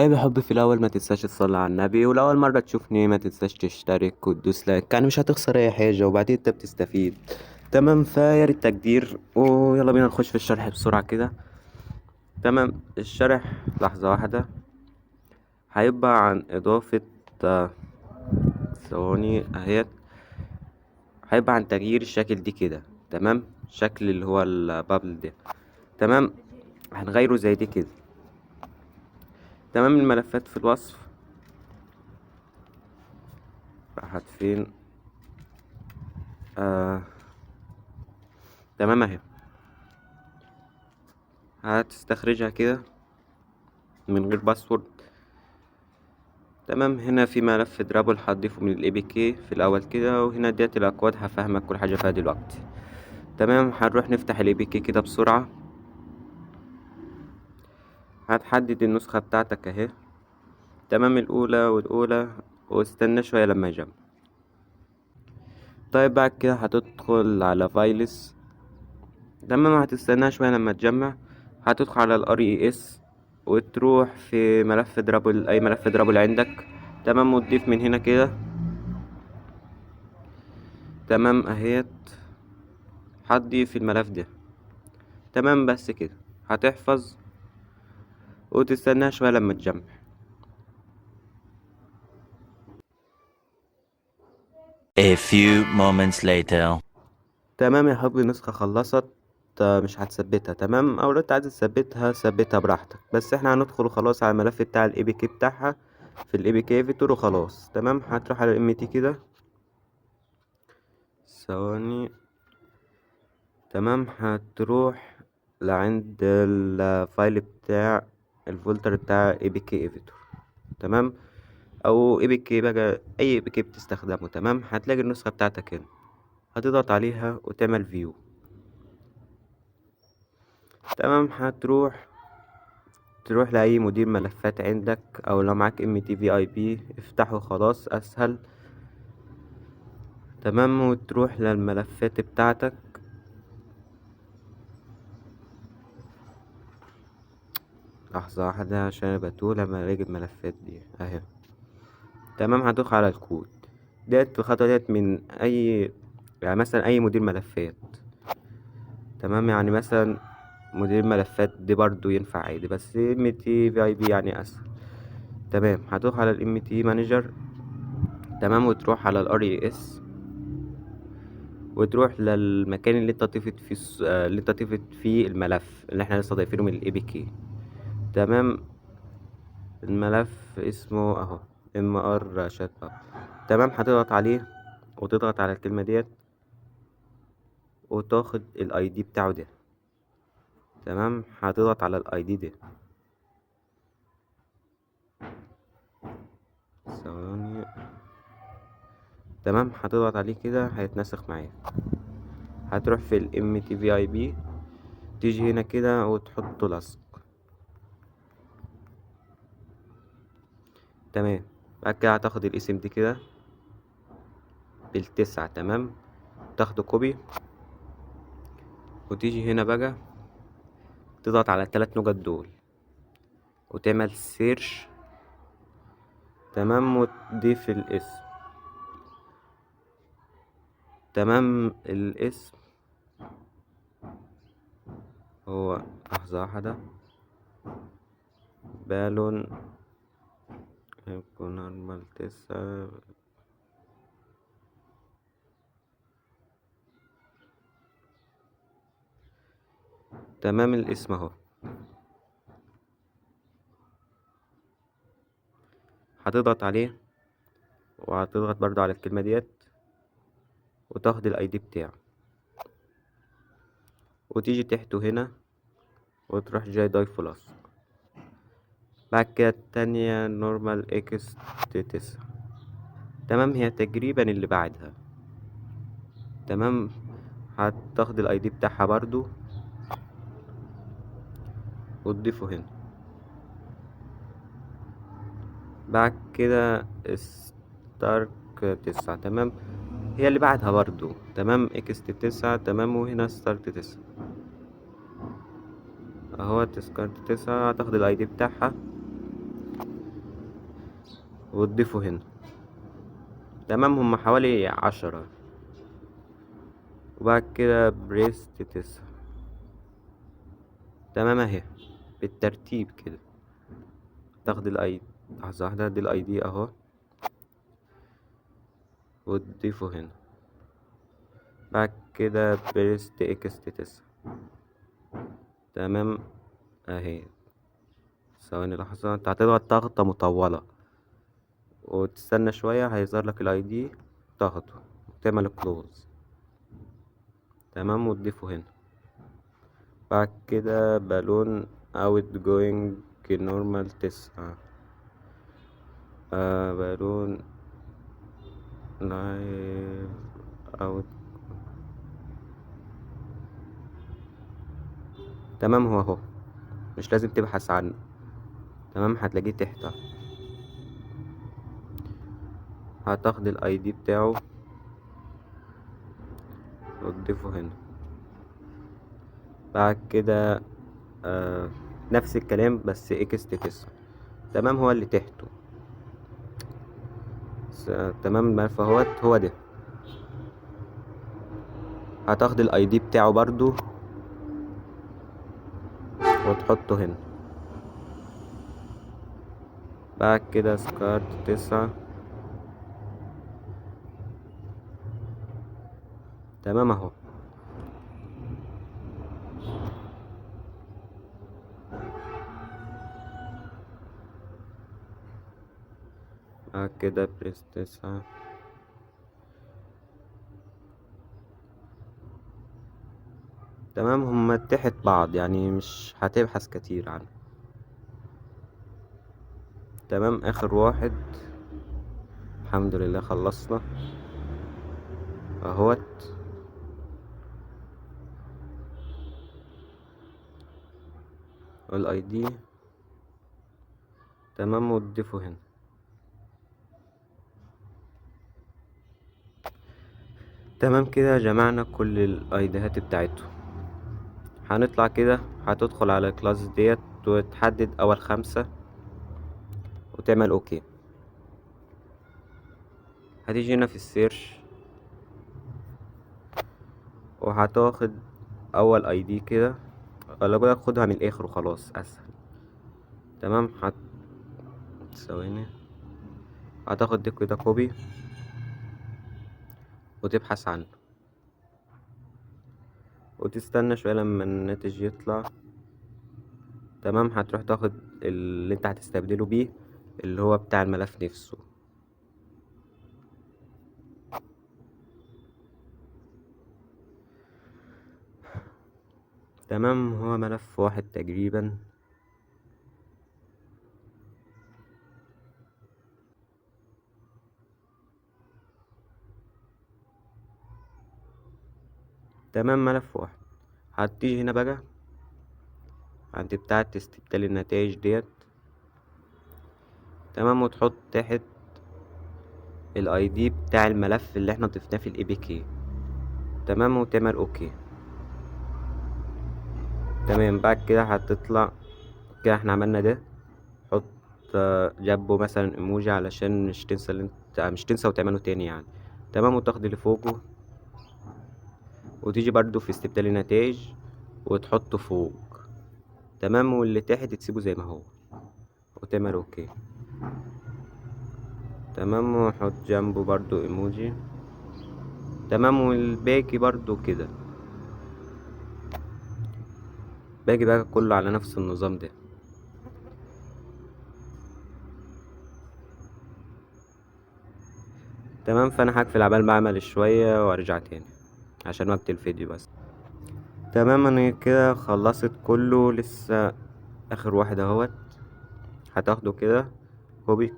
طيب يا حبي، في الأول ما تنساش تصلي على النبي، ولو أول مرة تشوفني ما تنساش تشترك وتدوس لايك، يعني مش هتخسر أي حاجة وبعدين أنت بتستفيد. تمام، فيا ريت تقدير ويلا بينا نخش في الشرح بسرعة كده. تمام، الشرح لحظة واحدة هيبقى عن إضافة آه، ثواني أهيت. هيبقى عن تغيير الشكل دي كده. تمام، الشكل اللي هو البابل ده. تمام، هنغيره زي دي كده. تمام، الملفات في الوصف راحت فين؟ آه تمام اهي. هتستخرجها كده من غير باسورد. تمام، هنا في ملف درابل هتضيفه من الاي بي كي في الاول كده، وهنا ديت الاكواد هفهمك كل حاجه فيها دلوقتي. تمام، هنروح نفتح الاي بي كي كده بسرعه. هتحدد النسخه بتاعتك اهي. تمام، الاولى والاولى، واستنى شويه لما يجمع. طيب بعد كده هتدخل على فايلس. تمام، هتستناها شويه لما تجمع. هتدخل على الار اي اس وتروح في ملف درابل، اي ملف درابل عندك. تمام، وتضيف من هنا كده. تمام اهيت، هتضيف الملف ده. تمام، بس كده. هتحفظ وتستناها شوية لما تجمع. A few moments later. تمام يا حبيبي، النسخة خلصت. مش هتثبتها. تمام، او لو انت عايز تثبتها ثبتها براحتك، بس احنا هندخل خلاص على الملف بتاع الاي بي كي بتاعها في الاي بي كي فيتور وخلاص. تمام، هتروح على الام تي كده. ثواني. تمام، هتروح لعند الفايل بتاع الفولتر بتاع اي بي كي فيتور. تمام، او اي بي كي بقى، اي اي بي كي بتستخدمه. تمام، هتلاقي النسخة بتاعتك هنا. هتضغط عليها وتعمل فيو. تمام، تروح لأي مدير ملفات عندك، أو لو معاك ام تي في اي بي افتحه خلاص أسهل. تمام، وتروح للملفات بتاعتك. لحظة واحدة عشان أنا بتوه لما ألاقي الملفات دي أهي. تمام، هتدخل على الكود ديت. الخطوة ديت من أي، يعني مثلا أي مدير ملفات. تمام، يعني مثلا مدير ملفات دي برضو ينفع عادي، بس ام تي في اي بي يعني اسهل. تمام، هتروح على الام تي مانجر. تمام، وتروح على الار اي اس، وتروح للمكان اللي انت ضيفت فيه اللي انت ضيفت فيه الملف اللي احنا لسه ضايفينه من الاي بي كي. تمام، الملف اسمه اهو ام ار شات باب. تمام، هتضغط عليه وتضغط على الكلمة ديت وتاخد الاي دي بتاعه ده. تمام، هتضغط على الاي دي ده. ثواني. تمام، هتضغط عليه كده هيتنسخ معايا. هتروح في الام تي في اي بي، تيجي هنا كده وتحط لصق. تمام، بعد كده هتاخد الاسم دي كده بالتسعة. تمام، تاخده كوبي وتيجي هنا بقى تضغط على الثلاث نقط دول وتعمل سيرش. تمام، وتضيف الاسم. تمام، الاسم هو، لحظة واحدة، بالون يكون نورمال 9. تمام، الاسم اهو. هتضغط عليه وهتضغط برضو على الكلمة ديت وتاخد الاي دي بتاعه وتيجي تحته هنا وتروح جاي ضايفه لصق. بعد كده التانية نورمال اكس 9. تمام، هي تقريبا اللي بعدها. تمام، هتاخد الاي دي بتاعها برضو وتضيفه هنا. بعد كده ستارك 9. تمام، هي اللي بعدها برضو. تمام، اكس 9. تمام، وهنا ستارك 9 اهو. سكارت 9 هتاخد الاي دي بتاعها وتضيفه هنا. تمام، هما حوالي 10. وبعد كده بريست 9. تمام اهي، بالترتيب كده. تاخد الاي لحظة واحدة، دي الاي دي اهو، وتضيفه هنا. بعد كده بريست اكست 9. تمام اهي. ثواني لحظة، انت هتضغط ضغطة مطولة وتستنى شوية، هيظهر لك الاي دي، تاخده وتعمل كلوز. تمام، وتضيفه هنا. بعد كده بالون اوت جوينج نورمال 9. بالون لايف اوت. تمام، هو اهو، مش لازم تبحث عنه. تمام، هتلاقيه تحت. هتاخد الاي دي بتاعه وتضيفه هنا. بعد كده نفس الكلام بس اكست 9. تمام، هو اللي تحته. تمام، الملف اهوت هو ده. هتاخد الاي دي بتاعه برضو وتحطه هنا. بعد كده سكارت 9. تمام اهو. بعد كده بريس 9. تمام، هما تحت بعض يعني مش هتبحث كتير عنه. تمام، اخر واحد. الحمد لله خلصنا اهوت. الاي دي. تمام، وتضيفه هنا. تمام كده جمعنا كل الايديهات بتاعته. هنطلع كده، هتدخل على الكلاس ديت وتحدد اول 5 وتعمل اوكي. هتيجي هنا في السيرش وهتاخد اول اي دي كده، ولا بقولك خدها من الاخر وخلاص اسهل. تمام، ثواني. هتاخد دي كده كوبي وتبحث عنه وتستنى شوية لما الناتج يطلع. تمام، هتروح تاخد اللي انت هتستبدله بيه اللي هو بتاع الملف نفسه. تمام، هو ملف واحد تقريبا. تمام، ملف واحد. هتيجي هنا بقى عند بتاعة استبدال النتائج ديت. تمام، وتحط تحت الاي دي بتاع الملف اللي احنا ضفناه في الاي بي كي. تمام، وتعمل اوكي. تمام، بعد كده هتطلع كده احنا عملنا ده. حط جنبه مثلا ايموجي علشان مش تنسى اللي انت مش تنسى وتعمله تاني يعني. تمام، وتاخد اللي فوقه وتيجي برضو في استبدال النتائج وتحطه فوق. تمام، واللي تحت تسيبه زي ما هو وتعمل اوكي. تمام، وحط جنبه برضو ايموجي. تمام، والباقي برضو كده. باقي بقى كله على نفس النظام ده. تمام، فانا هقفل عبال ما اعمل شوية وارجع تاني عشان وقت الفيديو بس. تمام، انا كده خلصت كله، لسه اخر واحد اهوت. هتاخده كده كوبي.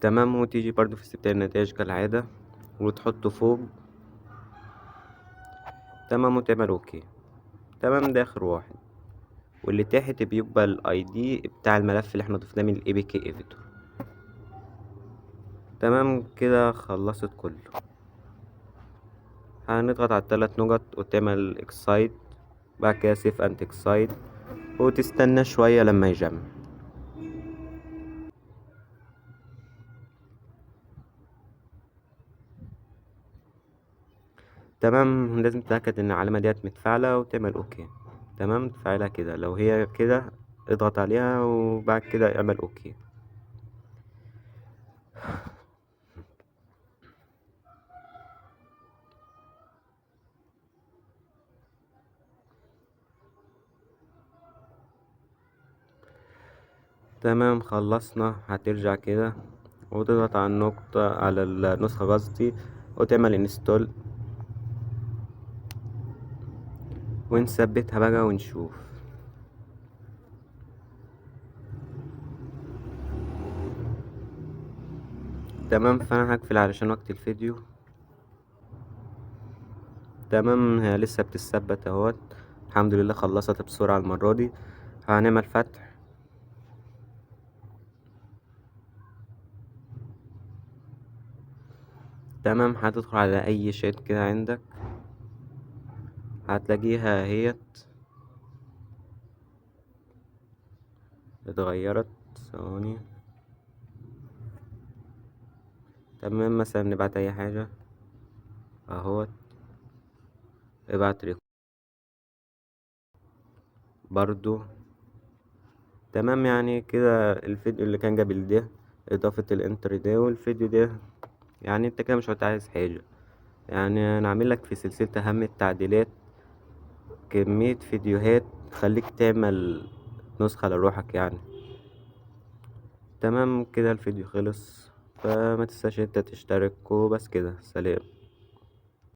تمام، وتيجي برضو في استبدال النتائج كالعادة وتحطه فوق. تمام، وتعمل اوكي. تمام، ده اخر واحد. واللي تحت بيبقى الاي دي بتاع الملف اللي احنا ضفناه من الاي بي كي اديتور. تمام كده خلصت كله. هنضغط على الثلاث نقط وتعمل اكسايد. بعد كده سيف انت اكسايد وتستنى شوية لما يجمع. تمام، لازم تتأكد ان العلامة ديت متفاعلة وتعمل اوكي. تمام، تفعلها كده، لو هي كده اضغط عليها وبعد كده اعمل اوكي. تمام، خلصنا. هترجع كده وتضغط على النقطة، على النسخة قصدي، وتعمل انستول ونثبتها بقى ونشوف. تمام، فانا هقفل علشان وقت الفيديو. تمام، هي لسه بتثبت اهوت. الحمد لله خلصت بسرعة المرة دي. هنعمل فتح. تمام، هتدخل على اي شات كده عندك، هتلاقيها اهيت اتغيرت. ثواني. تمام، مثلا نبعت اي حاجة اهوت، ابعت برضو. تمام، يعني كده الفيديو اللي كان قبل ده اضافة الانتر ده والفيديو ده، يعني انت كده مش عايز حاجة. يعني انا عامل لك في سلسلة اهم التعديلات كمية فيديوهات تخليك تعمل نسخة لروحك يعني. تمام، كده الفيديو خلص، فما تنساش انت تشترك وبس كده. سلام.